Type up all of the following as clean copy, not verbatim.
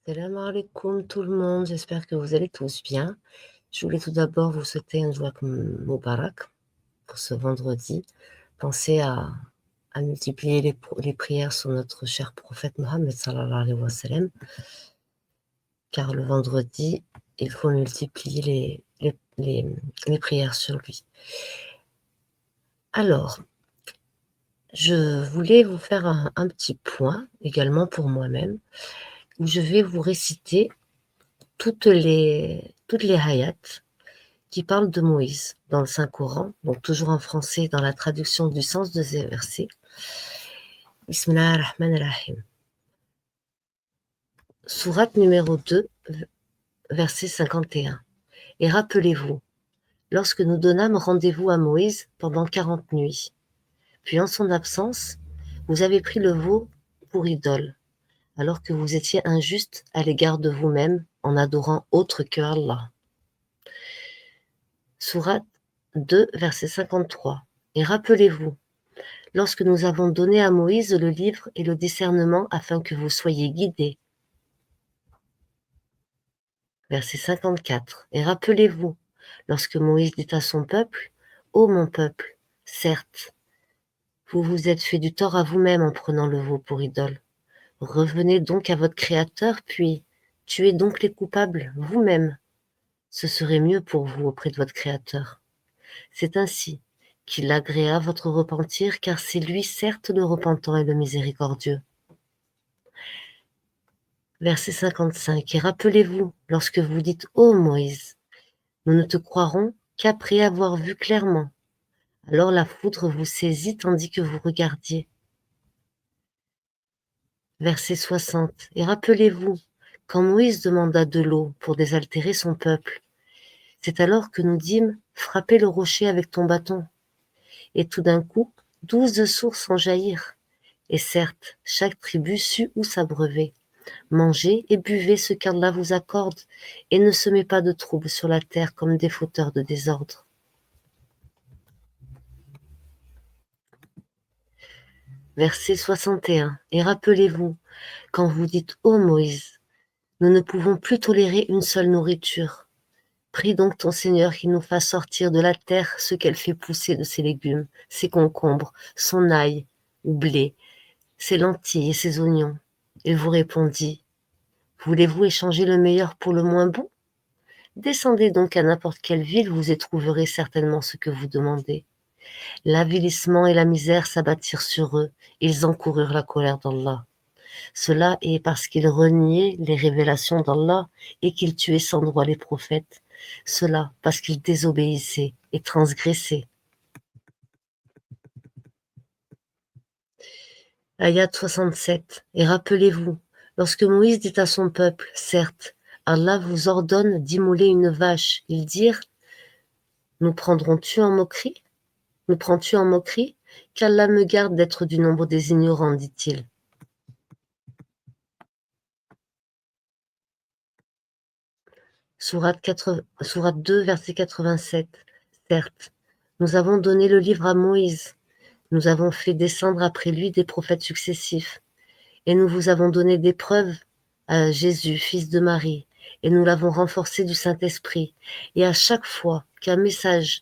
Salam alaikum tout le monde, j'espère que vous allez tous bien. Je voulais tout d'abord vous souhaiter un Jawak Mubarak pour ce vendredi. Pensez à multiplier les prières sur notre cher prophète Mohammed sallallahu alayhi wa sallam, car le vendredi, il faut multiplier les prières sur lui. Alors, je voulais vous faire un petit point, également pour moi-même, où je vais vous réciter toutes les hayats qui parle de Moïse dans le Saint-Coran, donc toujours en français dans la traduction du sens de ces versets. Bismillah ar-Rahman ar-Rahim. Sourate numéro 2, verset 51. Et rappelez-vous, lorsque nous donnâmes rendez-vous à Moïse pendant 40 nuits, puis en son absence, vous avez pris le veau pour idole, alors que vous étiez injuste à l'égard de vous-même en adorant autre que Allah. Sourate 2, verset 53. Et rappelez-vous, lorsque nous avons donné à Moïse le livre et le discernement afin que vous soyez guidés. Verset 54. Et rappelez-vous, lorsque Moïse dit à son peuple, ô mon peuple, certes, vous vous êtes fait du tort à vous-même en prenant le veau pour idole. Revenez donc à votre Créateur, puis tuez donc les coupables vous-même. Ce serait mieux pour vous auprès de votre Créateur. C'est ainsi qu'il agréa votre repentir, car c'est lui certes le repentant et le miséricordieux. Verset 55. Et rappelez-vous, lorsque vous dites « Ô Moïse, nous ne te croirons qu'après avoir vu clairement. » Alors la foudre vous saisit tandis que vous regardiez. Verset 60. Et rappelez-vous, quand Moïse demanda de l'eau pour désaltérer son peuple, c'est alors que nous dîmes « Frappez le rocher avec ton bâton. » Et tout d'un coup, 12 sources en jaillirent. Et certes, chaque tribu sut où s'abreuver. Mangez et buvez ce qu'Allah vous accorde, et ne semez pas de troubles sur la terre comme des fauteurs de désordre. Verset 61. Et rappelez-vous, quand vous dites « Ô Moïse, nous ne pouvons plus tolérer une seule nourriture. Prie donc ton Seigneur qu'il nous fasse sortir de la terre ce qu'elle fait pousser de ses légumes, ses concombres, son ail ou blé, ses lentilles et ses oignons. » Il vous répondit, « Voulez-vous échanger le meilleur pour le moins bon ? Descendez donc à n'importe quelle ville, vous y trouverez certainement ce que vous demandez. » L'avilissement et la misère s'abattirent sur eux, ils encoururent la colère d'Allah. Cela est parce qu'ils reniaient les révélations d'Allah et qu'ils tuaient sans droit les prophètes. Cela parce qu'ils désobéissaient et transgressaient. Ayat 67. Et rappelez-vous, lorsque Moïse dit à son peuple, certes, Allah vous ordonne d'immoler une vache, ils dirent, nous prendrons-tu en moquerie? Nous prends-tu en moquerie? Qu'Allah me garde d'être du nombre des ignorants, dit-il. Sourate 2, verset 87. Certes, nous avons donné le livre à Moïse. Nous avons fait descendre après lui des prophètes successifs. Et nous vous avons donné des preuves à Jésus, fils de Marie. Et nous l'avons renforcé du Saint-Esprit. Et à chaque fois qu'un messager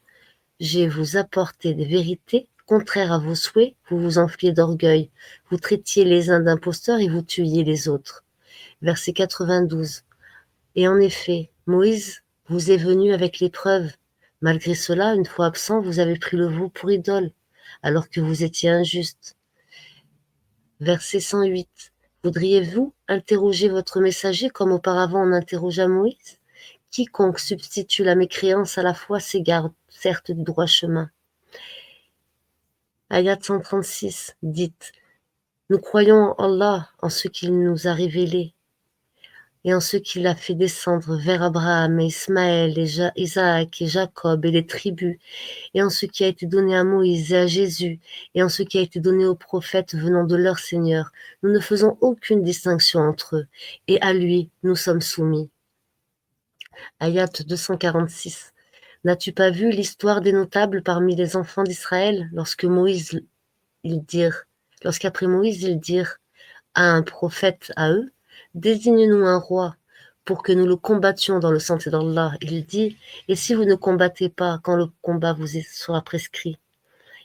vous apporté des vérités contraires à vos souhaits, vous vous enfliez d'orgueil. Vous traitiez les uns d'imposteurs et vous tuiez les autres. Verset 92. Et en effet, Moïse vous est venu avec les preuves. Malgré cela, une fois absent, vous avez pris le veau pour idole, alors que vous étiez injuste. Verset 108. Voudriez-vous interroger votre messager comme auparavant on interrogea Moïse? Quiconque substitue la mécréance à la foi s'égare certes du droit chemin. Ayat 136. Dites, nous croyons en Allah, en ce qu'il nous a révélé, et en ce qu'il a fait descendre vers Abraham et Ismaël et Isaac et Jacob et les tribus, et en ce qui a été donné à Moïse et à Jésus, et en ce qui a été donné aux prophètes venant de leur Seigneur. Nous ne faisons aucune distinction entre eux, et à lui nous sommes soumis. Ayat 246. N'as-tu pas vu l'histoire des notables parmi les enfants d'Israël, lorsqu'après Moïse ils dirent à un prophète à eux, désigne-nous un roi pour que nous le combattions dans le sentier d'Allah. Il dit, et si vous ne combattez pas quand le combat sera prescrit?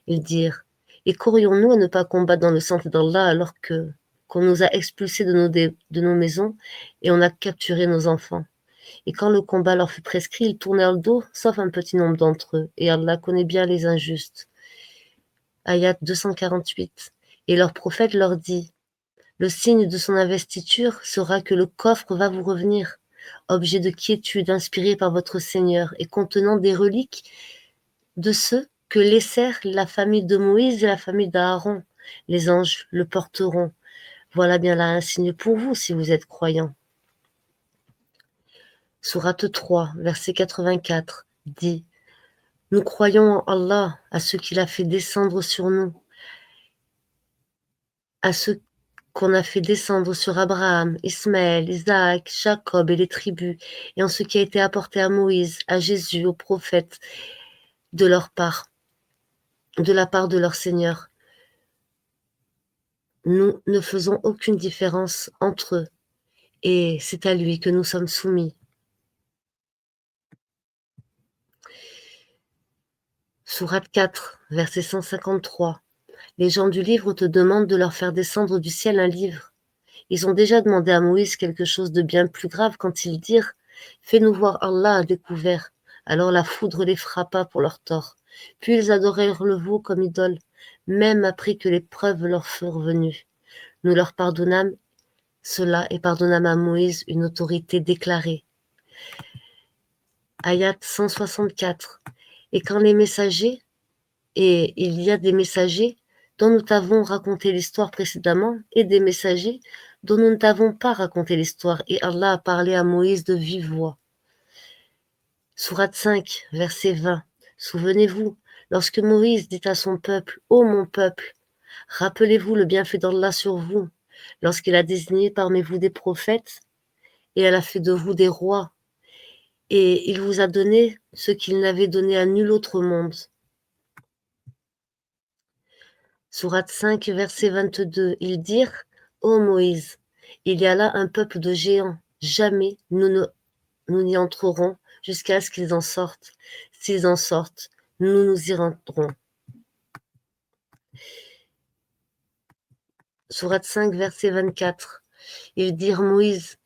Ils dirent, et qu'aurions-nous à ne pas combattre dans le sentier d'Allah alors que qu'on nous a expulsés de nos maisons et on a capturé nos enfants? Et quand le combat leur fut prescrit, ils tournèrent le dos, sauf un petit nombre d'entre eux, et Allah connaît bien les injustes. Ayat 248. Et leur prophète leur dit, le signe de son investiture sera que le coffre va vous revenir, objet de quiétude inspiré par votre Seigneur et contenant des reliques de ceux que laissèrent la famille de Moïse et la famille d'Aaron. Les anges le porteront. Voilà bien là un signe pour vous si vous êtes croyants. Sourate 3, verset 84 dit, nous croyons en Allah, à ce qu'il a fait descendre sur nous, à ce qu'on a fait descendre sur Abraham, Ismaël, Isaac, Jacob et les tribus, et en ce qui a été apporté à Moïse, à Jésus, aux prophètes, de leur part, de la part de leur Seigneur. Nous ne faisons aucune différence entre eux, et c'est à lui que nous sommes soumis. Sourate 4, verset 153. Les gens du livre te demandent de leur faire descendre du ciel un livre. Ils ont déjà demandé à Moïse quelque chose de bien plus grave quand ils dirent « Fais-nous voir Allah à découvert ». Alors la foudre les frappa pour leur tort. Puis ils adorèrent le veau comme idole, même après que les preuves leur furent venues. Nous leur pardonnâmes cela et pardonnâmes à Moïse une autorité déclarée. Ayat 164. Et quand les messagers, et il y a des messagers dont nous t'avons raconté l'histoire précédemment, et des messagers dont nous ne t'avons pas raconté l'histoire, et Allah a parlé à Moïse de vive voix. Sourate 5, verset 20. Souvenez-vous, lorsque Moïse dit à son peuple, « Ô mon peuple, rappelez-vous le bienfait d'Allah sur vous, lorsqu'il a désigné parmi vous des prophètes, et elle a fait de vous des rois, et il vous a donné ce qu'il n'avait donné à nul autre monde. » Sourate 5, verset 22, ils dirent, « Ô Moïse, il y a là un peuple de géants, jamais nous n'y entrerons jusqu'à ce qu'ils en sortent. S'ils en sortent, nous y rentrerons. » Sourate 5, verset 24, ils dirent, Moïse,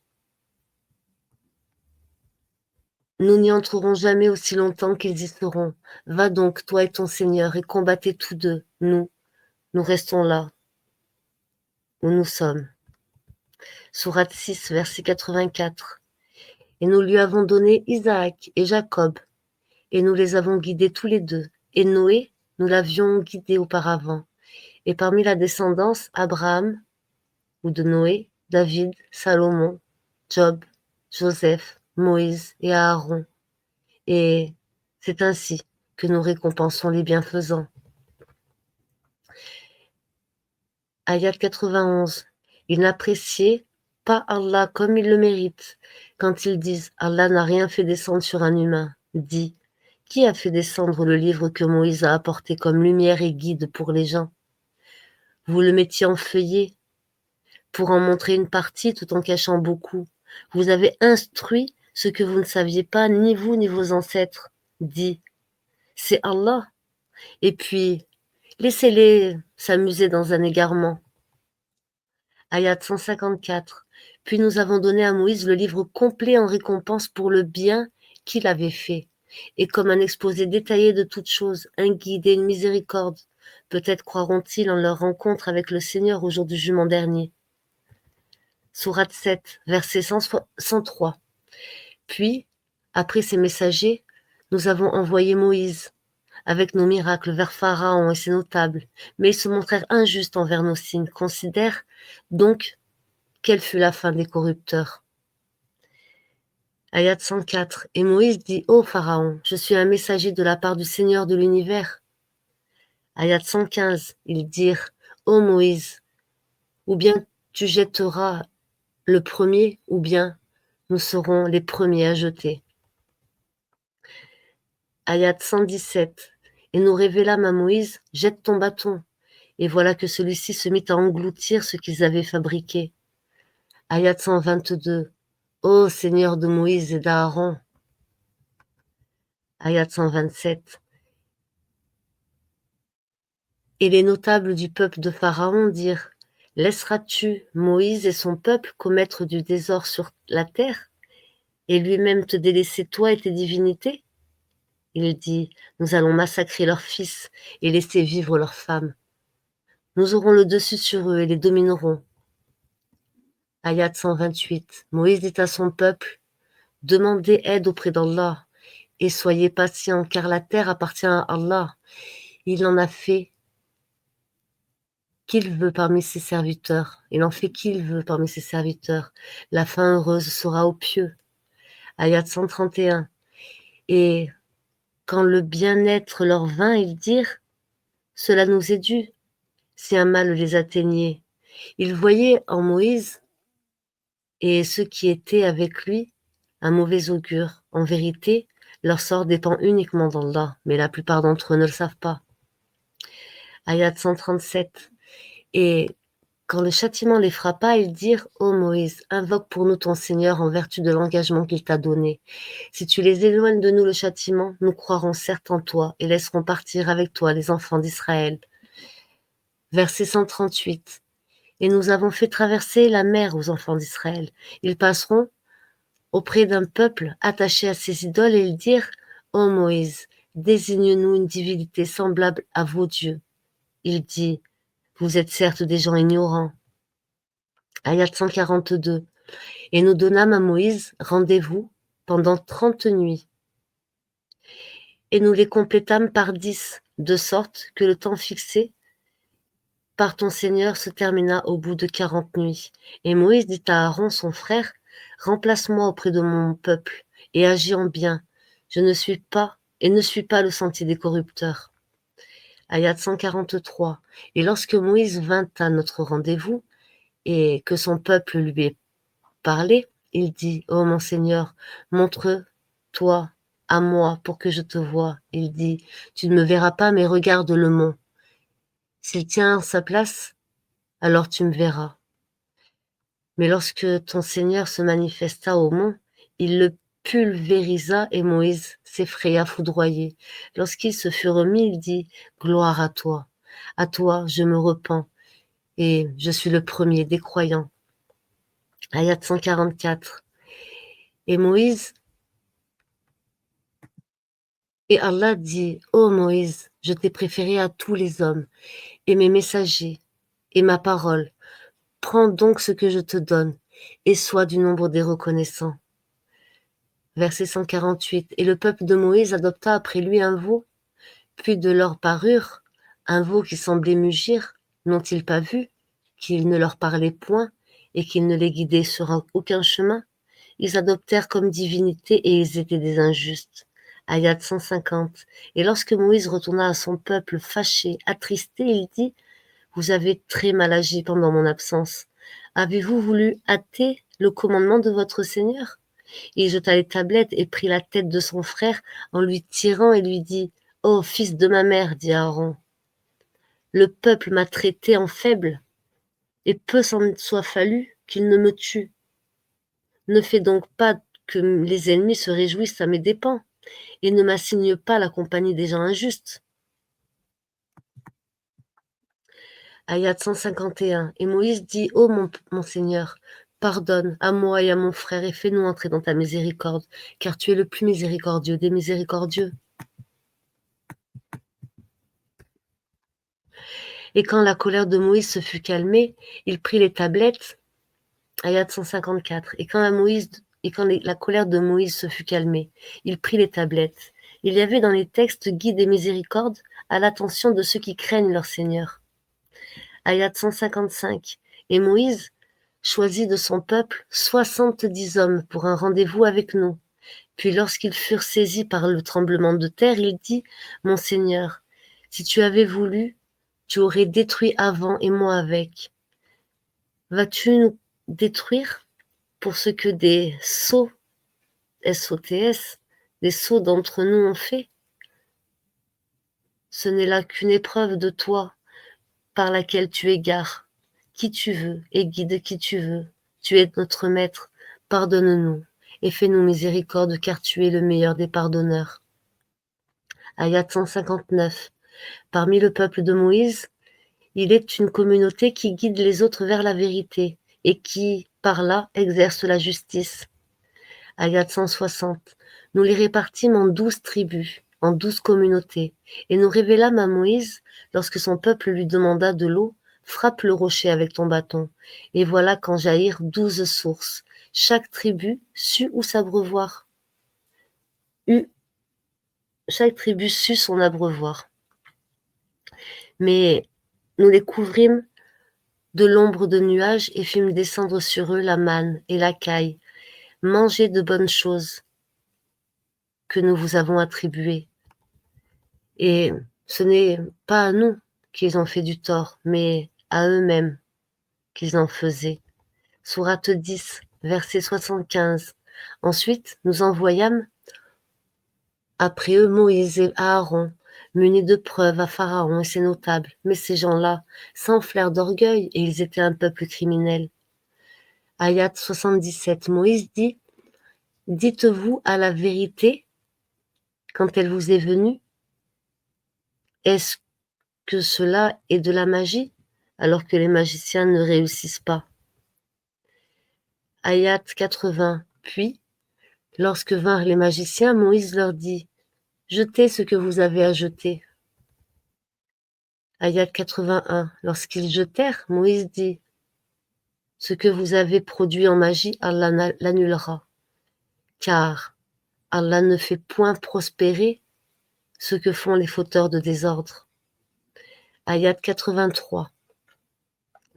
nous n'y entrerons jamais aussi longtemps qu'ils y seront. Va donc, toi et ton Seigneur, et combattez tous deux. Nous restons là où nous sommes. Sourate 6, verset 84. Et nous lui avons donné Isaac et Jacob, et nous les avons guidés tous les deux. Et Noé, nous l'avions guidé auparavant. Et parmi la descendance, Abraham, ou de Noé, David, Salomon, Job, Joseph, Moïse et Aaron. Et c'est ainsi que nous récompensons les bienfaisants. Ayat 91. Ils n'appréciaient pas Allah comme ils le méritent quand ils disent Allah n'a rien fait descendre sur un humain. Dit, qui a fait descendre le livre que Moïse a apporté comme lumière et guide pour les gens? Vous le mettiez en feuillet pour en montrer une partie tout en cachant beaucoup. Vous avez instruit ce que vous ne saviez pas, ni vous ni vos ancêtres. Dit, c'est Allah. Et puis, laissez-les s'amuser dans un égarement. Ayat 154. Puis nous avons donné à Moïse le livre complet en récompense pour le bien qu'il avait fait, et comme un exposé détaillé de toutes choses, un guide et une miséricorde. Peut-être croiront-ils en leur rencontre avec le Seigneur au jour du jugement dernier. Sourate 7, verset 103. Puis, après ces messagers, nous avons envoyé Moïse avec nos miracles vers Pharaon et ses notables, mais ils se montrèrent injustes envers nos signes. Considère donc quelle fut la fin des corrupteurs. Ayat 104. Et Moïse dit, ô Pharaon, je suis un messager de la part du Seigneur de l'univers. Ayat 115. Ils dirent, ô Moïse, ou bien tu jetteras le premier, ou bien nous serons les premiers à jeter. Ayat 117. Et nous révélâmes à Moïse, jette ton bâton. Et voilà que celui-ci se mit à engloutir ce qu'ils avaient fabriqué. Ayat 122. Ô Seigneur de Moïse et d'Aaron. Ayat 127. Et les notables du peuple de Pharaon dirent: Laisseras-tu Moïse et son peuple commettre du désordre sur la terre, et lui-même te délaisser toi et tes divinités? Il dit: Nous allons massacrer leurs fils et laisser vivre leurs femmes. Nous aurons le dessus sur eux et les dominerons. Ayat 128. Moïse dit à son peuple: Demandez aide auprès d'Allah et soyez patients, car la terre appartient à Allah. Il en a fait qu'il veut parmi ses serviteurs. Il en fait qu'il veut parmi ses serviteurs. La fin heureuse sera aux pieux. Ayat 131. Et quand le bien-être leur vint, ils dirent: Cela nous est dû, si un mal les atteignait. Ils voyaient en Moïse et ceux qui étaient avec lui un mauvais augure. En vérité, leur sort dépend uniquement d'Allah, mais la plupart d'entre eux ne le savent pas. Ayat 137. Et quand le châtiment les frappa, ils dirent: Ô Moïse, invoque pour nous ton Seigneur en vertu de l'engagement qu'il t'a donné. Si tu les éloignes de nous le châtiment, nous croirons certes en toi et laisserons partir avec toi les enfants d'Israël. Verset 138. Et nous avons fait traverser la mer aux enfants d'Israël. Ils passeront auprès d'un peuple attaché à ses idoles et ils dirent: Ô Moïse, désigne-nous une divinité semblable à vos dieux. Il dit: Vous êtes certes des gens ignorants. Ayat 142. Et nous donnâmes à Moïse rendez-vous pendant 30 nuits. Et nous les complétâmes par 10, de sorte que le temps fixé par ton Seigneur se termina au bout de 40 nuits. Et Moïse dit à Aaron, son frère: Remplace-moi auprès de mon peuple, et agis en bien. Je ne suis pas, et ne suis pas le sentier des corrupteurs. Ayat 143. Et lorsque Moïse vint à notre rendez-vous, et que son peuple lui ait parlé, il dit: Ô mon Seigneur, montre-toi à moi pour que je te voie. Il dit: Tu ne me verras pas, mais regarde le mont. S'il tient sa place, alors tu me verras. Mais lorsque ton Seigneur se manifesta au mont, il le pulvérisa et Moïse s'effraya foudroyé. Lorsqu'il se fut remis, il dit: Gloire à toi. À toi, je me repens et je suis le premier des croyants. Ayat 144. Et Moïse, et Allah dit: Ô Moïse, je t'ai préféré à tous les hommes, et mes messagers, et ma parole. Prends donc ce que je te donne, et sois du nombre des reconnaissants. Verset 148. Et le peuple de Moïse adopta après lui un veau, puis de leur parure, un veau qui semblait mugir, n'ont-ils pas vu qu'il ne leur parlait point, et qu'il ne les guidait sur aucun chemin? Ils adoptèrent comme divinité et ils étaient des injustes. Ayat 150. Et lorsque Moïse retourna à son peuple fâché, attristé, il dit: Vous avez très mal agi pendant mon absence. Avez-vous voulu hâter le commandement de votre Seigneur? Il jeta les tablettes et prit la tête de son frère en lui tirant et lui dit: Ô fils de ma mère, dit Aaron, le peuple m'a traité en faible, et peu s'en soit fallu qu'il ne me tue. Ne fais donc pas que les ennemis se réjouissent à mes dépens, et ne m'assigne pas la compagnie des gens injustes. Ayat 151. Et Moïse dit: Ô mon Seigneur, pardonne à moi et à mon frère et fais-nous entrer dans ta miséricorde, car tu es le plus miséricordieux des miséricordieux. Et quand la colère de Moïse se fut calmée, il prit les tablettes. Ayat 154. Et quand la colère de Moïse se fut calmée, il prit les tablettes. Il y avait dans les textes guides et miséricordes à l'attention de ceux qui craignent leur Seigneur. Ayat 155. Et Moïse choisit de son peuple 70 hommes pour un rendez-vous avec nous. Puis lorsqu'ils furent saisis par le tremblement de terre, il dit: Mon Seigneur, si tu avais voulu, tu aurais détruit avant et moi avec. Vas-tu nous détruire pour ce que des sots, SOTS, des sots d'entre nous ont fait? Ce n'est là qu'une épreuve de toi par laquelle tu égares qui tu veux et guides qui tu veux. tu es notre maître, pardonne-nous et fais-nous miséricorde car tu es le meilleur des pardonneurs. Ayat 159. Parmi le peuple de Moïse, il est une communauté qui guide les autres vers la vérité et qui, par là, exerce la justice. Ayat 160. Nous les répartîmes en 12 tribus, en 12 communautés, et nous révélâmes à Moïse, lorsque son peuple lui demanda de l'eau, frappe le rocher avec ton bâton. Et voilà qu'en jaillirent 12 sources. Chaque tribu sut où s'abreuvoir. Chaque tribu sut son abreuvoir. Mais nous les couvrîmes de l'ombre de nuages et fîmes descendre sur eux la manne et la caille. Mangez de bonnes choses que nous vous avons attribuées. Et ce n'est pas à nous qu'ils ont fait du tort, mais à eux-mêmes qu'ils en faisaient. Sourate 10, verset 75. Ensuite, nous envoyâmes après eux Moïse et Aaron, munis de preuves à Pharaon et ses notables. Mais ces gens-là s'enflèrent d'orgueil et ils étaient un peuple criminel. Ayat 77. Moïse dit, dites-vous à la vérité quand elle vous est venue? Est-ce que cela est de la magie, alors que les magiciens ne réussissent pas? Ayat 80. Puis, lorsque vinrent les magiciens, Moïse leur dit, jetez ce que vous avez à jeter. Ayat 81. Lorsqu'ils jetèrent, Moïse dit, ce que vous avez produit en magie, Allah l'annulera, car Allah ne fait point prospérer ce que font les fauteurs de désordre. Ayat 83.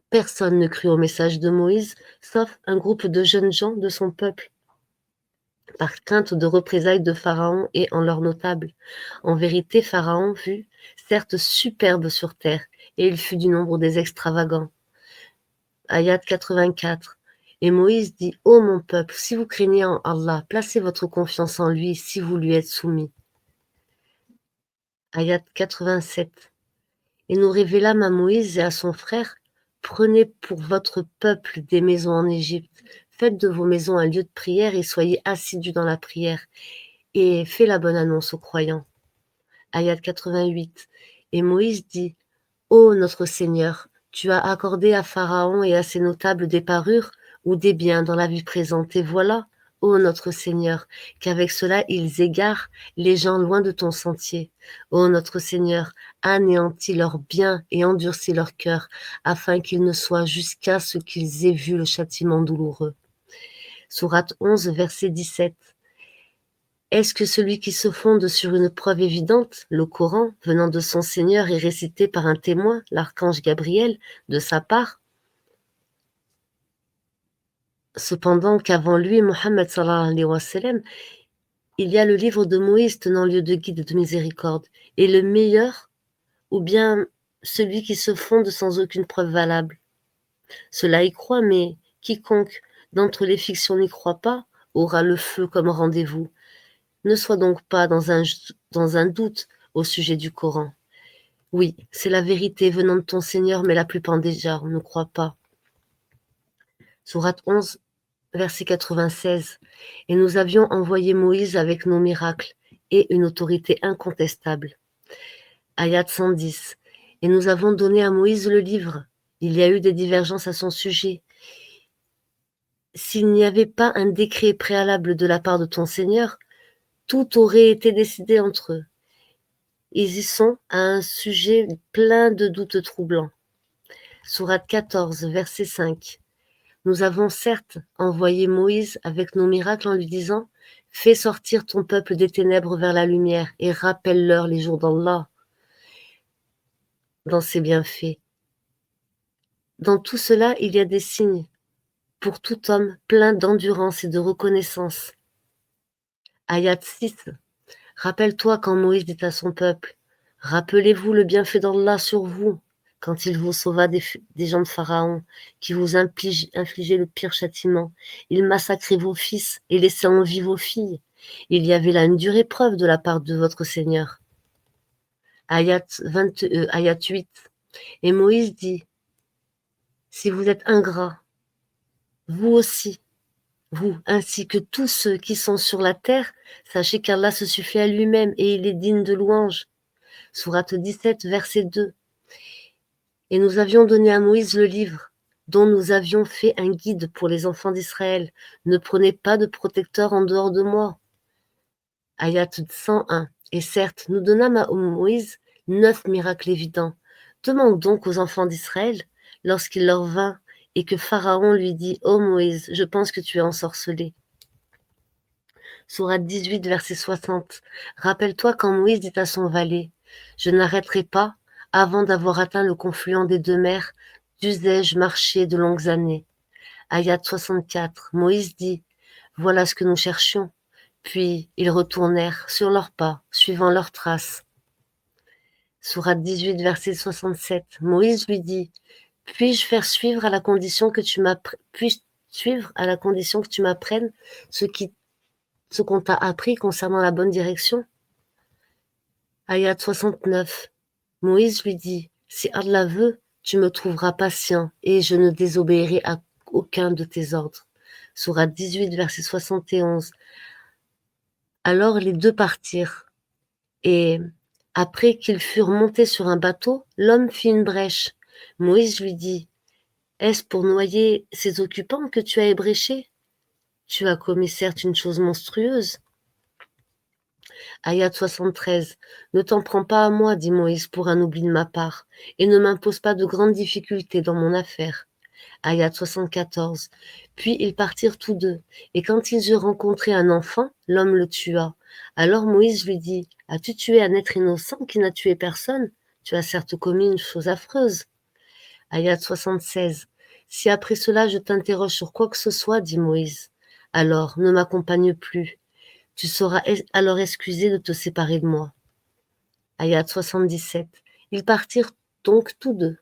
Personne ne crut au message de Moïse, sauf un groupe de jeunes gens de son peuple, par crainte de représailles de Pharaon et en leurs notables. En vérité, Pharaon fut certes superbe sur terre, et il fut du nombre des extravagants. Ayat 84. Et Moïse dit, ô mon peuple, si vous craignez en Allah, placez votre confiance en lui si vous lui êtes soumis. Ayat 87. Et nous révélâmes à Moïse et à son frère, prenez pour votre peuple des maisons en Égypte, faites de vos maisons un lieu de prière et soyez assidus dans la prière, et faites la bonne annonce aux croyants. Ayat 88. Et Moïse dit, ô notre Seigneur, tu as accordé à Pharaon et à ses notables des parures ou des biens dans la vie présente, et voilà, ô notre Seigneur, qu'avec cela ils égarent les gens loin de ton sentier. Ô notre Seigneur, anéantis leurs biens et endurcis leur cœur, afin qu'ils ne soient jusqu'à ce qu'ils aient vu le châtiment douloureux. Sourate 11, verset 17. Est-ce que celui qui se fonde sur une preuve évidente, le Coran, venant de son Seigneur et récité par un témoin, l'archange Gabriel, de sa part, cependant qu'avant lui, Mohammed sallallahu alayhi wa sallam, il y a le livre de Moïse tenant lieu de guide et de miséricorde, et le meilleur, ou bien celui qui se fonde sans aucune preuve valable? Cela y croit, mais quiconque d'entre les fictions n'y croit pas aura le feu comme rendez-vous. Ne sois donc pas dans un doute au sujet du Coran. Oui, c'est la vérité venant de ton Seigneur, mais la plupart des gens ne croient pas. Sourate 11, verset 96. Et nous avions envoyé Moïse avec nos miracles et une autorité incontestable. Ayat 110. Et nous avons donné à Moïse le livre. Il y a eu des divergences à son sujet. S'il n'y avait pas un décret préalable de la part de ton Seigneur, tout aurait été décidé entre eux. Ils y sont à un sujet plein de doutes troublants. Sourate 14, verset 5. Nous avons certes envoyé Moïse avec nos miracles en lui disant « Fais sortir ton peuple des ténèbres vers la lumière et rappelle-leur les jours d'Allah dans ses bienfaits. » Dans tout cela, il y a des signes pour tout homme plein d'endurance et de reconnaissance. Ayat 6. Rappelle-toi quand Moïse dit à son peuple « Rappelez-vous le bienfait d'Allah sur vous, quand il vous sauva des gens de Pharaon, qui vous infligeaient le pire châtiment. Il massacrait vos fils et laissait en vie vos filles. Il y avait là une dure épreuve de la part de votre Seigneur. » Ayat 8. Et Moïse dit « Si vous êtes ingrats, Vous aussi, vous, ainsi que tous ceux qui sont sur la terre, sachez qu'Allah se suffit à lui-même et il est digne de louange. Sourate 17, verset 2. Et nous avions donné à Moïse le livre, dont nous avions fait un guide pour les enfants d'Israël. Ne prenez pas de protecteur en dehors de moi. Ayat 101. Et certes, nous donnâmes à Moïse 9 miracles évidents. Demande donc aux enfants d'Israël, lorsqu'il leur vint, et que Pharaon lui dit, ô Moïse, je pense que tu es ensorcelé. Sourate 18, verset 60. Rappelle-toi quand Moïse dit à son valet, je n'arrêterai pas avant d'avoir atteint le confluent des deux mers, dussé-je marcher de longues années. Ayat 64. Moïse dit, voilà ce que nous cherchions. Puis ils retournèrent sur leurs pas, suivant leurs traces. Sourate 18, verset 67. Moïse lui dit, puis-je faire suivre à la condition que tu puis-je suivre à la condition que tu m'apprennes ce qu'on t'a appris concernant la bonne direction? Ayat 69. Moïse lui dit, si Allah veut, tu me trouveras patient et je ne désobéirai à aucun de tes ordres. Sourate 18, verset 71. Alors les deux partirent, et après qu'ils furent montés sur un bateau, l'homme fit une brèche. Moïse lui dit, est-ce pour noyer ces occupants que tu as ébréché? Tu as commis certes une chose monstrueuse. Ayat 73. Ne t'en prends pas à moi, dit Moïse, pour un oubli de ma part, et ne m'impose pas de grandes difficultés dans mon affaire. Ayat 74. Puis ils partirent tous deux, et quand ils eurent rencontré un enfant, l'homme le tua. Alors Moïse lui dit, as-tu tué un être innocent qui n'a tué personne? Tu as certes commis une chose affreuse. Ayat 76. Si après cela je t'interroge sur quoi que ce soit, dit Moïse, alors ne m'accompagne plus. Tu seras alors excusé de te séparer de moi. Ayat 77. Ils partirent donc tous deux.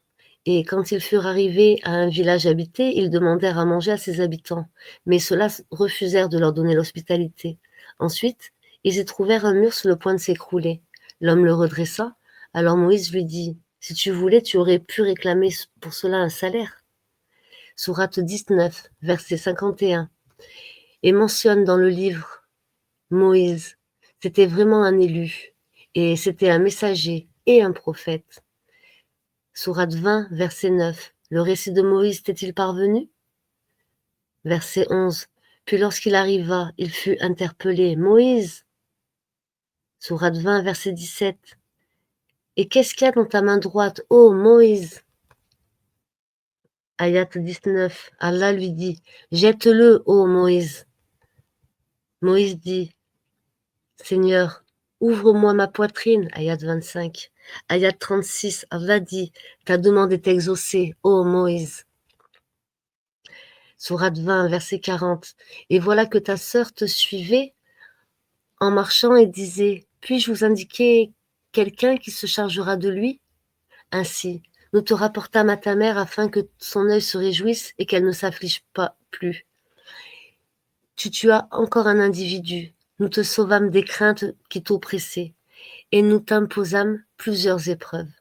Et quand ils furent arrivés à un village habité, ils demandèrent à manger à ses habitants. Mais ceux-là refusèrent de leur donner l'hospitalité. Ensuite, ils y trouvèrent un mur sur le point de s'écrouler. L'homme le redressa. Alors Moïse lui dit, si tu voulais, tu aurais pu réclamer pour cela un salaire. Sourate 19, verset 51. Et mentionne dans le livre Moïse, c'était vraiment un élu, et c'était un messager et un prophète. Sourate 20, verset 9. Le récit de Moïse t'est-il parvenu? Verset 11. Puis lorsqu'il arriva, il fut interpellé. Moïse. Sourate 20, verset 17. Et qu'est-ce qu'il y a dans ta main droite, ô Moïse? Ayat 19. Allah lui dit, jette-le, ô Moïse. Moïse dit, Seigneur, ouvre-moi ma poitrine. Ayat 25. Ayat 36. Allah dit, ta demande est exaucée, ô Moïse. Sourate 20, verset 40. Et voilà que ta sœur te suivait en marchant et disait, puis-je vous indiquer quelqu'un qui se chargera de lui? Ainsi, nous te rapportâmes à ta mère afin que son œil se réjouisse et qu'elle ne s'afflige pas plus. Tu tuas encore un individu. Nous te sauvâmes des craintes qui t'oppressaient et nous t'imposâmes plusieurs épreuves.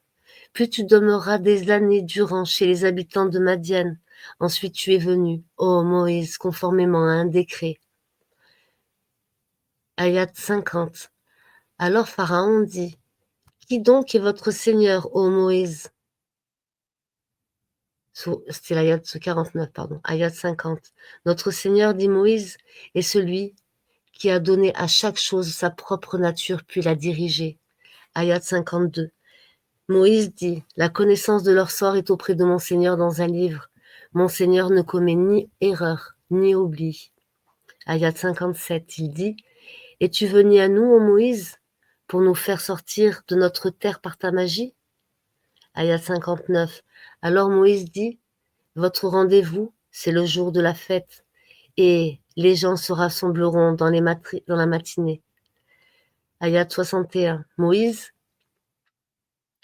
Puis tu demeuras des années durant chez les habitants de Madian. Ensuite tu es venu, ô Moïse, conformément à un décret. Ayat 50. Alors Pharaon dit, qui donc est votre Seigneur, ô Moïse? C'est l'ayat 49, pardon. Ayat 50. Notre Seigneur, dit Moïse, est celui qui a donné à chaque chose sa propre nature puis l'a dirigée. Ayat 52. Moïse dit, la connaissance de leur sort est auprès de mon Seigneur dans un livre. Mon Seigneur ne commet ni erreur, ni oubli. Ayat 57. Il dit, es-tu venu à nous, ô Moïse, pour nous faire sortir de notre terre par ta magie? Ayat 59. Alors Moïse dit, votre rendez-vous, c'est le jour de la fête, et les gens se rassembleront dans la matinée. Ayat 61. Moïse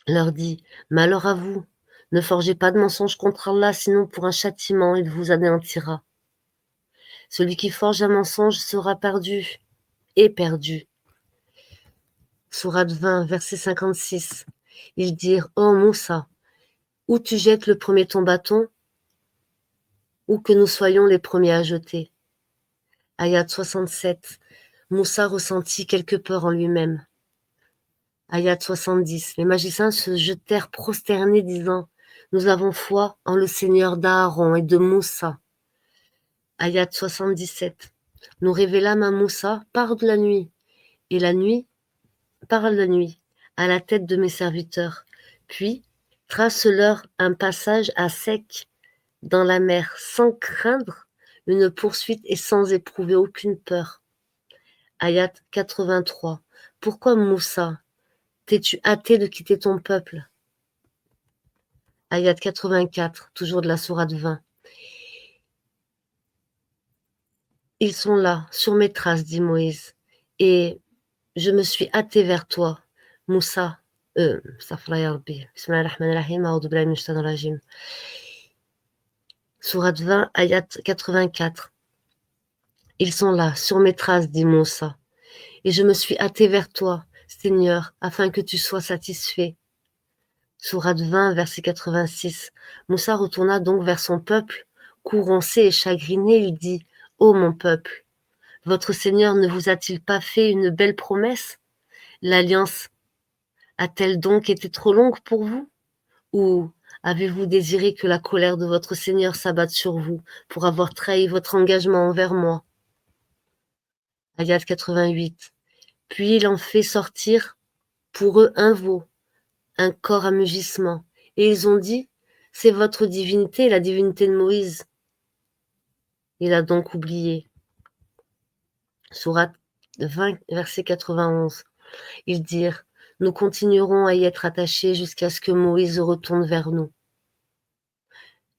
leur dit, malheur à vous, ne forgez pas de mensonges contre Allah, sinon pour un châtiment, il vous anéantira. Celui qui forge un mensonge sera perdu, et perdu. Sourate 20, verset 56. Ils dirent, ô Moussa, où tu jettes le premier ton bâton, ou que nous soyons les premiers à jeter. Ayat 67. Moussa ressentit quelque peur en lui-même. Ayat 70. Les magiciens se jetèrent prosternés, disant: Nous avons foi en le Seigneur d'Aaron et de Moussa. Ayat 77. Nous révélâmes à Moussa par la nuit, et la nuit par la nuit, à la tête de mes serviteurs. Puis, trace-leur un passage à sec dans la mer, sans craindre une poursuite et sans éprouver aucune peur. Ayat 83. Pourquoi, Moussa, t'es-tu hâté de quitter ton peuple? Ayat 84, toujours de la sourate 20. Ils sont là, sur mes traces, dit Moïse, et je me suis hâté vers toi, Moussa. Astaghfirullah ya Rabbi. Bismillahirrahmanirrahim. A'udhu billahi minash shaitanir rajim. Sourate 20, ayat 84. Ils sont là, sur mes traces, dit Moussa, et je me suis hâté vers toi, Seigneur, afin que tu sois satisfait. Sourate 20, verset 86. Moussa retourna donc vers son peuple, courroucé et chagriné, il dit: Ô mon peuple, votre Seigneur ne vous a-t-il pas fait une belle promesse? L'alliance a-t-elle donc été trop longue pour vous? Ou avez-vous désiré que la colère de votre Seigneur s'abatte sur vous pour avoir trahi votre engagement envers moi? Ayat 88. Puis il en fait sortir pour eux un veau, un corps à mugissement. Et ils ont dit: C'est votre divinité, la divinité de Moïse. Il a donc oublié. Sourate 20, verset 91. Ils dirent: Nous continuerons à y être attachés jusqu'à ce que Moïse retourne vers nous.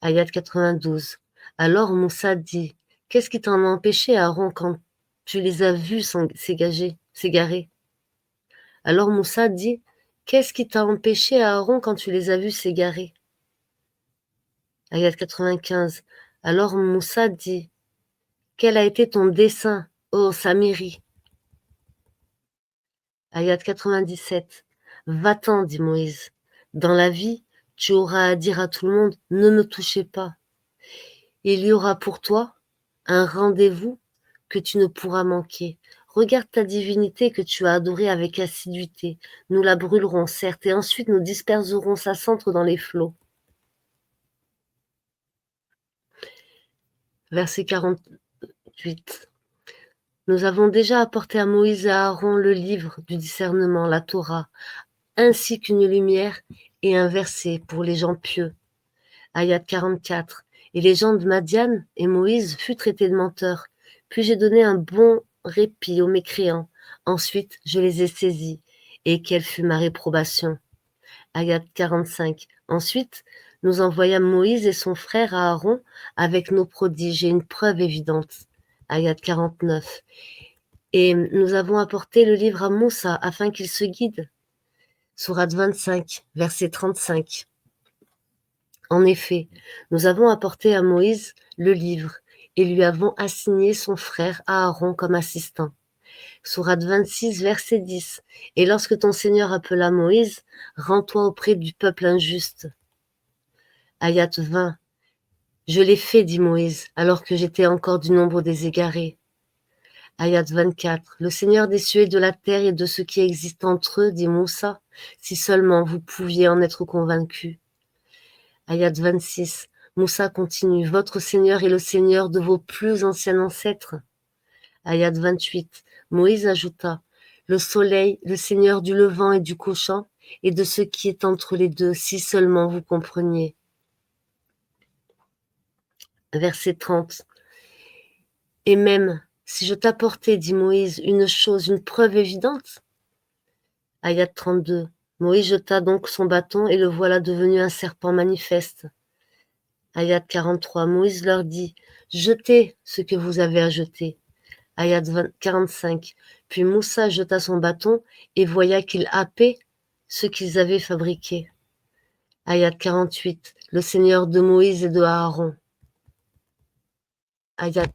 Ayat 92. Alors Moussa dit: Qu'est-ce qui t'en a empêché, Aaron, quand tu les as vus s'égarer? Alors Moussa dit: Qu'est-ce qui t'a empêché, Aaron, quand tu les as vus s'égarer? Ayat 95. Alors Moussa dit: Quel a été ton dessein, ô Samiri? Ayat 97. Va-t'en, dit Moïse. Dans la vie, tu auras à dire à tout le monde: Ne me touchez pas. Il y aura pour toi un rendez-vous que tu ne pourras manquer. Regarde ta divinité que tu as adorée avec assiduité. Nous la brûlerons, certes, et ensuite nous disperserons sa cendre dans les flots. Verset 48. Nous avons déjà apporté à Moïse et à Aaron le livre du discernement, la Torah, ainsi qu'une lumière et un verset pour les gens pieux. Ayat 44. Et les gens de Madian et Moïse furent traités de menteurs. Puis j'ai donné un bon répit aux mécréants. Ensuite, je les ai saisis. Et quelle fut ma réprobation? Ayat 45. Ensuite, nous envoyâmes Moïse et son frère Aaron avec nos prodiges et une preuve évidente. Ayat 49. Et nous avons apporté le livre à Moussa afin qu'il se guide. Sourate 25, verset 35. En effet, nous avons apporté à Moïse le livre et lui avons assigné son frère Aaron comme assistant. Sourate 26, verset 10. Et lorsque ton Seigneur appela Moïse, rends-toi auprès du peuple injuste. Ayat 20. Je l'ai fait, dit Moïse, alors que j'étais encore du nombre des égarés. Ayat 24. Le Seigneur des cieux et de la terre et de ce qui existe entre eux, dit Moussa, si seulement vous pouviez en être convaincus. Ayat 26. Moussa continue: Votre Seigneur est le Seigneur de vos plus anciens ancêtres. Ayat 28. Moïse ajouta: Le soleil, le Seigneur du levant et du couchant, et de ce qui est entre les deux, si seulement vous compreniez. Verset 30. Et même si je t'apportais, dit Moïse, une chose, une preuve évidente. Ayat 32. Moïse jeta donc son bâton et le voilà devenu un serpent manifeste. Ayat 43. Moïse leur dit: Jetez ce que vous avez à jeter. Ayat 45. Puis Moussa jeta son bâton et voya qu'il happait ce qu'ils avaient fabriqué. Ayat 48. Le Seigneur de Moïse et de Aaron. Ayat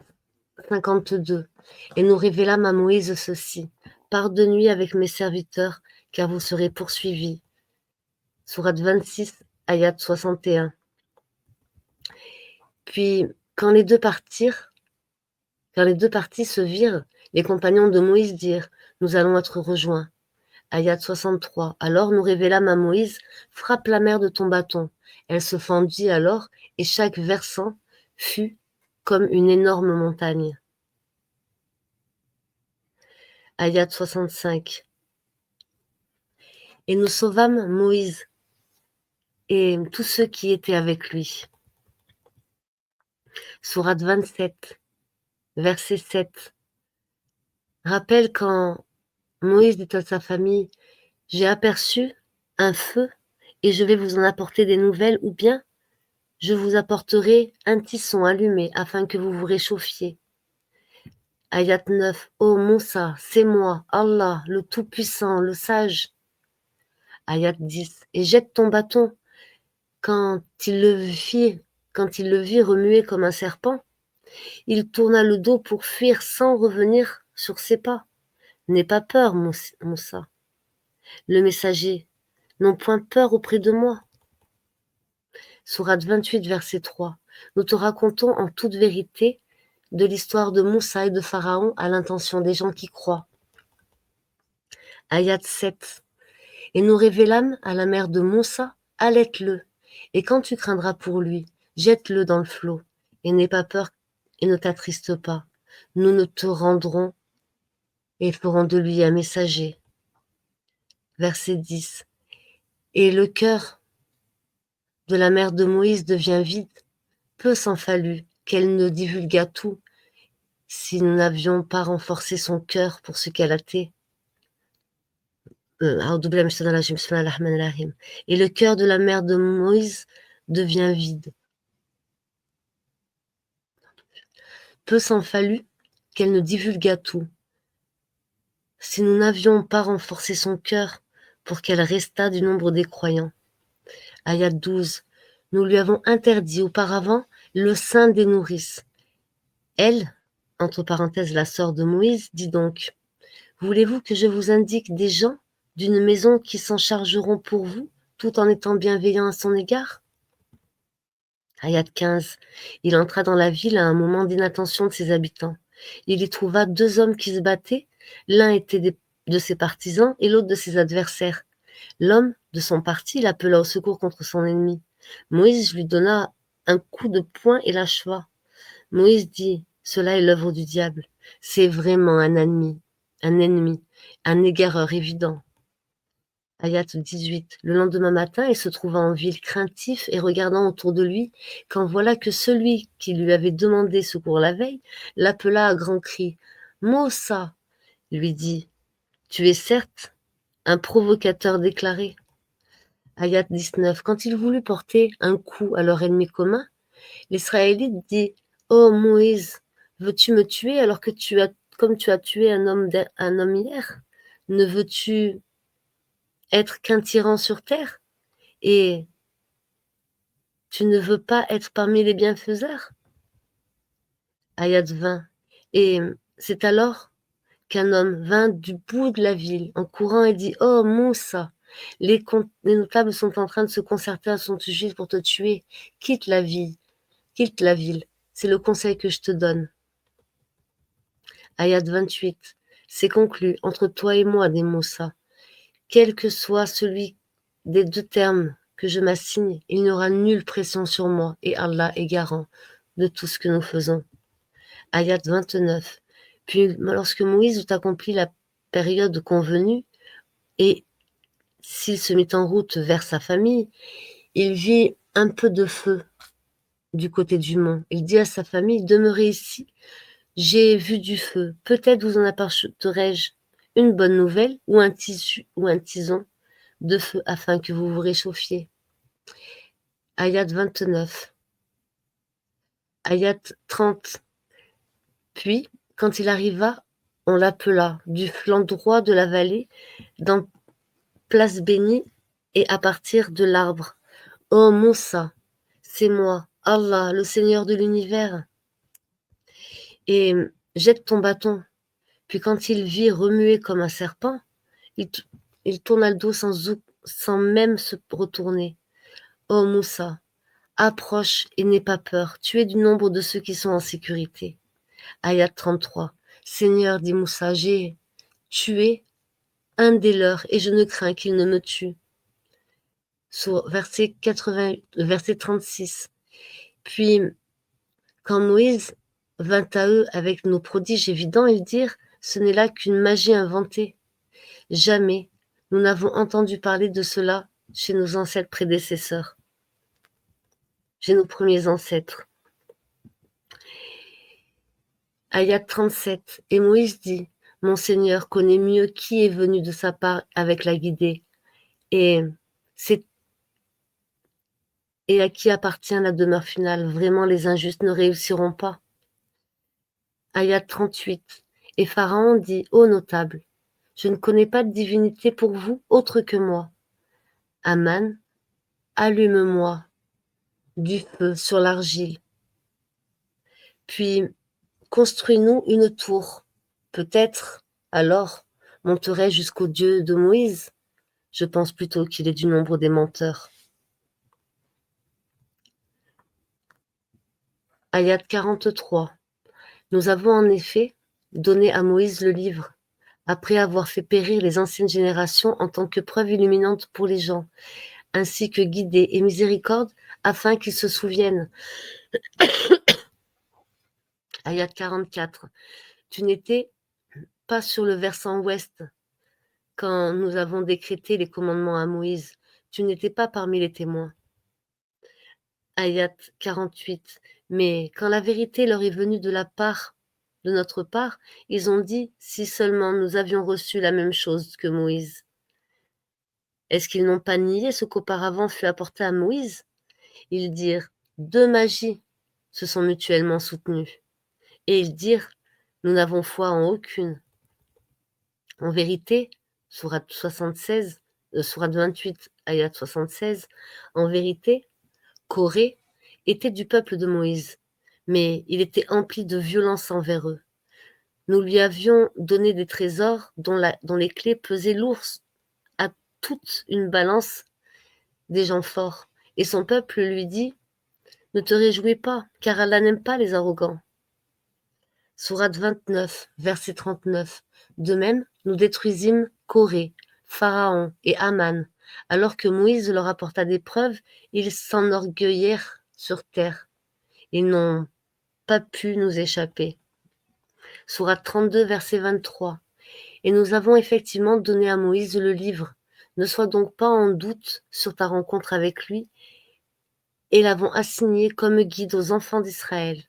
52. Et nous révélâmes à Moïse ceci: Pars de nuit avec mes serviteurs, car vous serez poursuivis. Sourate 26, ayat 61. Puis Quand les deux parties se virent, les compagnons de Moïse dirent: Nous allons être rejoints. Ayat 63. Alors nous révélâmes à Moïse: Frappe la mer de ton bâton. Elle se fendit alors, et chaque versant fut comme une énorme montagne. Ayat 65. Et nous sauvâmes Moïse et tous ceux qui étaient avec lui. Sourate 27, verset 7. Rappelle quand Moïse dit à sa famille: J'ai aperçu un feu et je vais vous en apporter des nouvelles, ou bien je vous apporterai un tisson allumé afin que vous vous réchauffiez. Ayat 9. Ô Moussa, c'est moi, Allah, le Tout-Puissant, le Sage. Ayat 10. Et jette ton bâton. Quand il le vit remuer comme un serpent, il tourna le dos pour fuir sans revenir sur ses pas. N'aie pas peur, Moussa. Le messager, n'ont point peur auprès de moi. Sourate 28, verset 3. Nous te racontons en toute vérité de l'histoire de Moussa et de Pharaon à l'intention des gens qui croient. Ayat 7. Et nous révélâmes à la mère de Moussa: allaite-le, et quand tu craindras pour lui, jette-le dans le flot, et n'aie pas peur et ne t'attriste pas. Nous ne te rendrons et ferons de lui un messager. Verset 10. Et le cœur de la mère de Moïse devient vide. Peu s'en fallut qu'elle ne divulguât tout, si nous n'avions pas renforcé son cœur pour ce qu'elle était. Et le cœur de la mère de Moïse devient vide. Peu s'en fallut qu'elle ne divulguât tout, si nous n'avions pas renforcé son cœur pour qu'elle restât du nombre des croyants. Ayat 12. Nous lui avons interdit auparavant le sein des nourrices. Elle, entre parenthèses la sœur de Moïse, dit donc: Voulez-vous que je vous indique des gens d'une maison qui s'en chargeront pour vous, tout en étant bienveillants à son égard? Ayat 15. Il entra dans la ville à un moment d'inattention de ses habitants. Il y trouva deux hommes qui se battaient. L'un était de ses partisans et l'autre de ses adversaires. L'homme de son parti l'appela au secours contre son ennemi. Moïse lui donna un coup de poing et l'acheva. Moïse dit: Cela est l'œuvre du diable. C'est vraiment un égareur évident. Ayat 18. Le lendemain matin, il se trouva en ville, craintif et regardant autour de lui, quand voilà que celui qui lui avait demandé secours la veille l'appela à grands cris. Moussa, lui dit, tu es certes un provocateur déclaré. Ayat 19. Quand il voulut porter un coup à leur ennemi commun, l'Israélite dit: Ô Moïse, veux-tu me tuer alors que comme tu as tué un homme hier? Ne veux-tu être qu'un tyran sur terre? Et tu ne veux pas être parmi les bienfaiseurs? Ayat 20. Et c'est alors qu'un homme vint du bout de la ville en courant et dit: Oh Moussa, les notables sont en train de se concerter à son sujet pour te tuer. Quitte la ville. C'est le conseil que je te donne. Ayat 28. C'est conclu entre toi et moi, dit Moussa. Quel que soit celui des deux termes que je m'assigne, il n'y aura nulle pression sur moi, et Allah est garant de tout ce que nous faisons. Ayat 29. Puis, lorsque Moïse eut accompli la période convenue, et s'il se mit en route vers sa famille, il vit un peu de feu du côté du mont. Il dit à sa famille: Demeurez ici, j'ai vu du feu. Peut-être vous en apporterai-je une bonne nouvelle ou un tissu ou un tison de feu afin que vous vous réchauffiez. Ayat 29. Ayat 30. Puis, quand il arriva, on l'appela du flanc droit de la vallée, dans place bénie, et à partir de l'arbre. Ô Moussa, c'est moi, Allah, le Seigneur de l'univers. Et jette ton bâton. Puis quand il vit remuer comme un serpent, il, il tourna le dos sans même se retourner. Ô Moussa, Approche et n'aie pas peur, tu es du nombre de ceux qui sont en sécurité. Ayat 33. Seigneur, dit Moussa, j'ai tué un des leurs et je ne crains qu'il ne me tue. Verset 36. Puis, quand Moïse vint à eux avec nos prodiges évidents, ils dirent, ce n'est là qu'une magie inventée. Jamais nous n'avons entendu parler de cela chez nos ancêtres prédécesseurs, chez nos premiers ancêtres. Ayat 37. Et Moïse dit, mon Seigneur connaît mieux qui est venu de sa part avec la guidée, et à qui appartient la demeure finale. Vraiment, les injustes ne réussiront pas. Ayat 38. Et Pharaon dit, ô notable, je ne connais pas de divinité pour vous autre que moi. Aman, allume-moi du feu sur l'argile. Puis, construis-nous une tour. Peut-être, alors, monterai jusqu'au Dieu de Moïse. Je pense plutôt qu'il est du nombre des menteurs. Ayat 43. Nous avons en effet donné à Moïse le livre, après avoir fait périr les anciennes générations en tant que preuve illuminante pour les gens, ainsi que guidée et miséricorde, afin qu'ils se souviennent. Ayat 44. Tu n'étais pas sur le versant ouest quand nous avons décrété les commandements à Moïse. Tu n'étais pas parmi les témoins. Ayat 48. Mais quand la vérité leur est venue de notre part, ils ont dit, si seulement nous avions reçu la même chose que Moïse. Est-ce qu'ils n'ont pas nié ce qu'auparavant fut apporté à Moïse? Ils dirent, deux magies se sont mutuellement soutenues. Et ils dirent, nous n'avons foi en aucune. En vérité, sourate 76, sourate 28, ayat 76, en vérité, Corée était du peuple de Moïse, mais il était empli de violence envers eux. Nous lui avions donné des trésors dont les clés pesaient lourd à toute une balance des gens forts. Et son peuple lui dit, ne te réjouis pas, car Allah n'aime pas les arrogants. Sourate 29, verset 39. De même, nous détruisîmes Corée, Pharaon et Aman. Alors que Moïse leur apporta des preuves, ils s'enorgueillirent sur terre. Ils n'ont pas pu nous échapper. Sourate 32, verset 23. Et nous avons effectivement donné à Moïse le livre. Ne sois donc pas en doute sur ta rencontre avec lui, et l'avons assigné comme guide aux enfants d'Israël.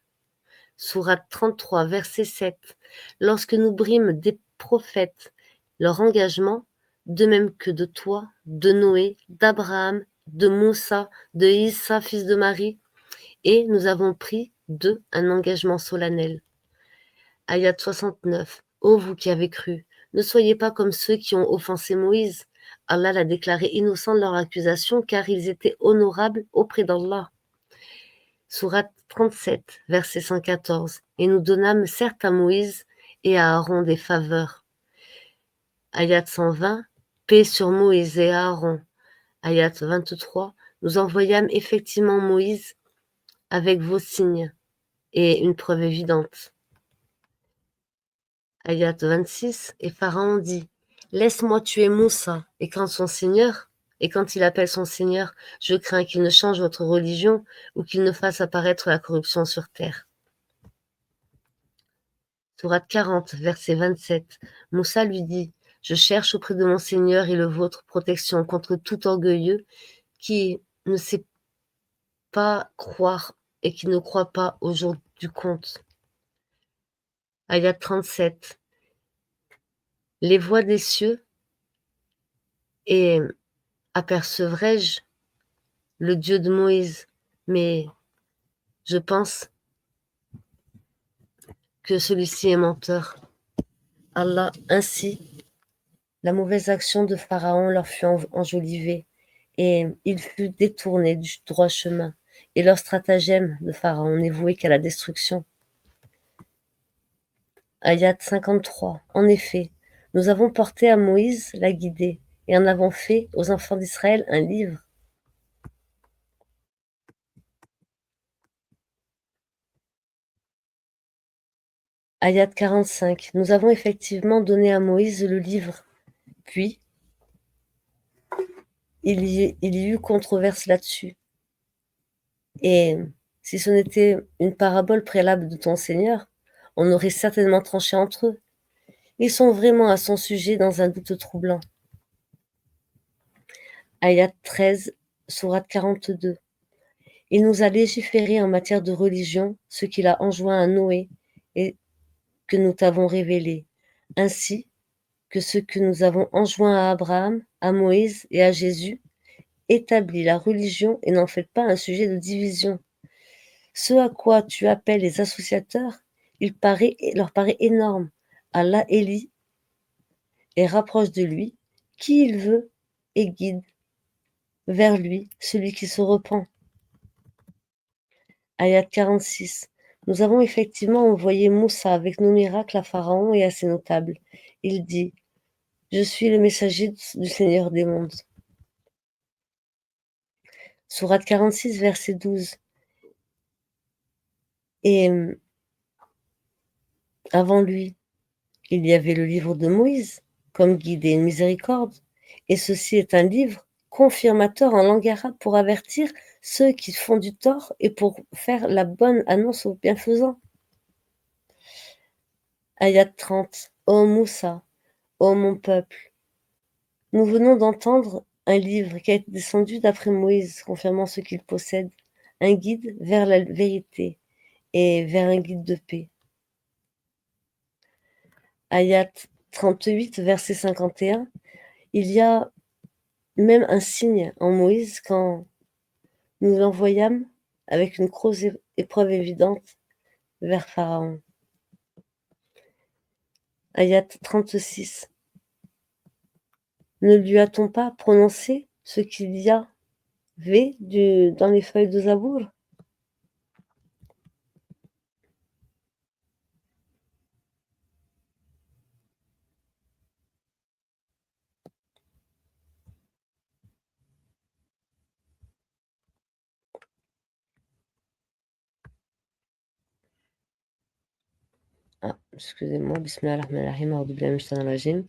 Sourate 33, verset 7. Lorsque nous brîmes des prophètes leur engagement, de même que de toi, de Noé, d'Abraham, de Moussa, de Issa, fils de Marie, et nous avons pris d'eux un engagement solennel. Ayat 69. Ô vous qui avez cru, ne soyez pas comme ceux qui ont offensé Moïse. Allah l'a déclaré innocent de leur accusation car ils étaient honorables auprès d'Allah. Sourate 37, verset 114. Et nous donnâmes certes à Moïse et à Aaron des faveurs. Ayat 120. Paix sur Moïse et Aaron. Ayat 23. Nous envoyâmes effectivement Moïse avec vos signes et une preuve évidente. Ayat 26. Et Pharaon dit, laisse-moi tuer Moussa. Et quand il appelle son Seigneur, je crains qu'il ne change votre religion ou qu'il ne fasse apparaître la corruption sur terre. Sourate 40, verset 27. Moussa lui dit, je cherche auprès de mon Seigneur et le vôtre protection contre tout orgueilleux qui ne sait pas croire et qui ne croit pas au jour du compte. Ayat 37. Les voix des cieux et apercevrai-je le Dieu de Moïse, mais je pense que celui-ci est menteur. Allah, ainsi, la mauvaise action de Pharaon leur fut enjolivée, et il fut détourné du droit chemin, et leur stratagème de Pharaon n'est voué qu'à la destruction. Ayat 53. En effet, nous avons porté à Moïse la guidée, et en avons fait aux enfants d'Israël un livre. Ayat 45. Nous avons effectivement donné à Moïse le livre, puis il y eut controverse là-dessus. Et si ce n'était une parabole préalable de ton Seigneur, on aurait certainement tranché entre eux. Ils sont vraiment à son sujet dans un doute troublant. Ayat 13, sourate 42. Il nous a légiféré en matière de religion ce qu'il a enjoint à Noé et que nous t'avons révélé, ainsi que ce que nous avons enjoint à Abraham, à Moïse et à Jésus. Établis la religion et n'en faites pas un sujet de division. Ce à quoi tu appelles les associateurs, leur paraît énorme. Allah élit et rapproche de lui qui il veut et guide vers lui celui qui se repent. Ayat 46. Nous avons effectivement envoyé Moussa avec nos miracles à Pharaon et à ses notables. Il dit, je suis le messager du Seigneur des mondes. Sourate 46, verset 12. Et avant lui, il y avait le livre de Moïse, comme guide et miséricorde, et ceci est un livre confirmateur en langue arabe pour avertir ceux qui font du tort et pour faire la bonne annonce aux bienfaisants. Ayat 30. Ô Moussa, ô mon peuple, nous venons d'entendre un livre qui a été descendu d'après Moïse, confirmant ce qu'il possède, un guide vers la vérité et vers un guide de paix. Ayat 38, verset 51. Il y a même un signe en Moïse quand nous l'envoyâmes avec une grosse épreuve évidente vers Pharaon. Ayat 36. Ne lui a-t-on pas prononcé ce qu'il y avait dans les feuilles de Zabour? Ah, excusez-moi, bismillahirrahmanirrahim, a'udhu billahi minash shaitanir rajim.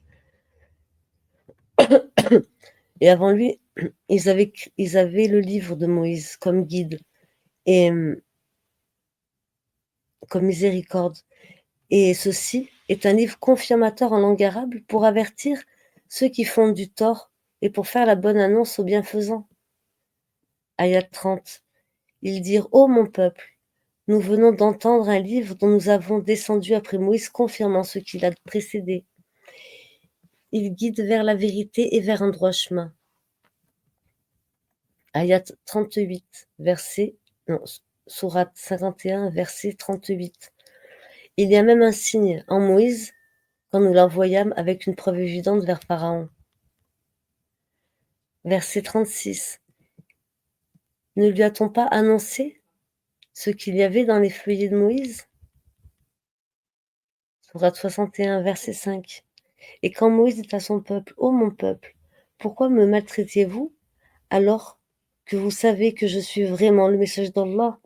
Et avant lui, ils avaient le livre de Moïse comme guide et comme miséricorde. Et ceci est un livre confirmateur en langue arabe pour avertir ceux qui font du tort et pour faire la bonne annonce aux bienfaisants. Ayat 30. Ils dirent, ô mon peuple, nous venons d'entendre un livre dont nous avons descendu après Moïse confirmant ce qu'il a précédé. Il guide vers la vérité et vers un droit chemin. Ayat 38, sourate 51, verset 38. Il y a même un signe en Moïse quand nous l'envoyâmes avec une preuve évidente vers Pharaon. Verset 36. Ne lui a-t-on pas annoncé ce qu'il y avait dans les feuillets de Moïse? Sourate 61, verset 5. Et quand Moïse dit à son peuple, ô mon peuple, pourquoi me maltraitiez-vous alors que vous savez que je suis vraiment le message d'Allah,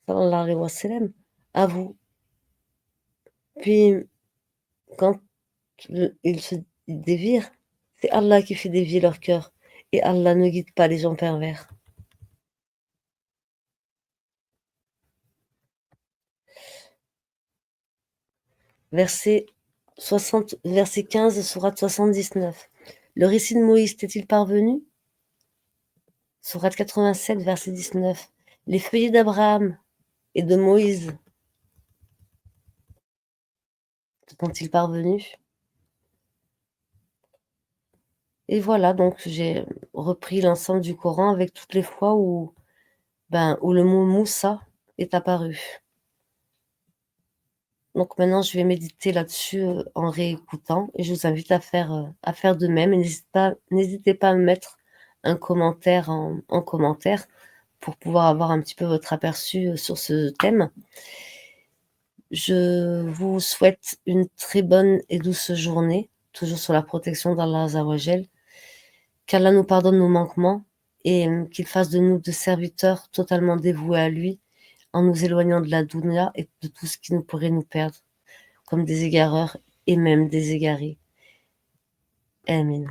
sallallahu alayhi wa sallam, à vous? Puis, quand ils se dévirent, c'est Allah qui fait dévier leur cœur, et Allah ne guide pas les gens pervers. Verset 15, sourate 79. Le récit de Moïse t'est-il parvenu? Sourate 87, verset 19. Les feuillets d'Abraham et de Moïse sont-ils parvenus? Et voilà, donc j'ai repris l'ensemble du Coran avec toutes les fois où le mot Moussa est apparu. Donc maintenant, je vais méditer là-dessus en réécoutant et je vous invite à faire de même. Et n'hésitez pas à me mettre un commentaire en commentaire pour pouvoir avoir un petit peu votre aperçu sur ce thème. Je vous souhaite une très bonne et douce journée, toujours sur la protection d'Allah Azzawajal. Qu'Allah nous pardonne nos manquements et qu'il fasse de nous de serviteurs totalement dévoués à lui en nous éloignant de la dunya et de tout ce qui nous pourrait nous perdre. comme des égareurs et même des égarés. Amen.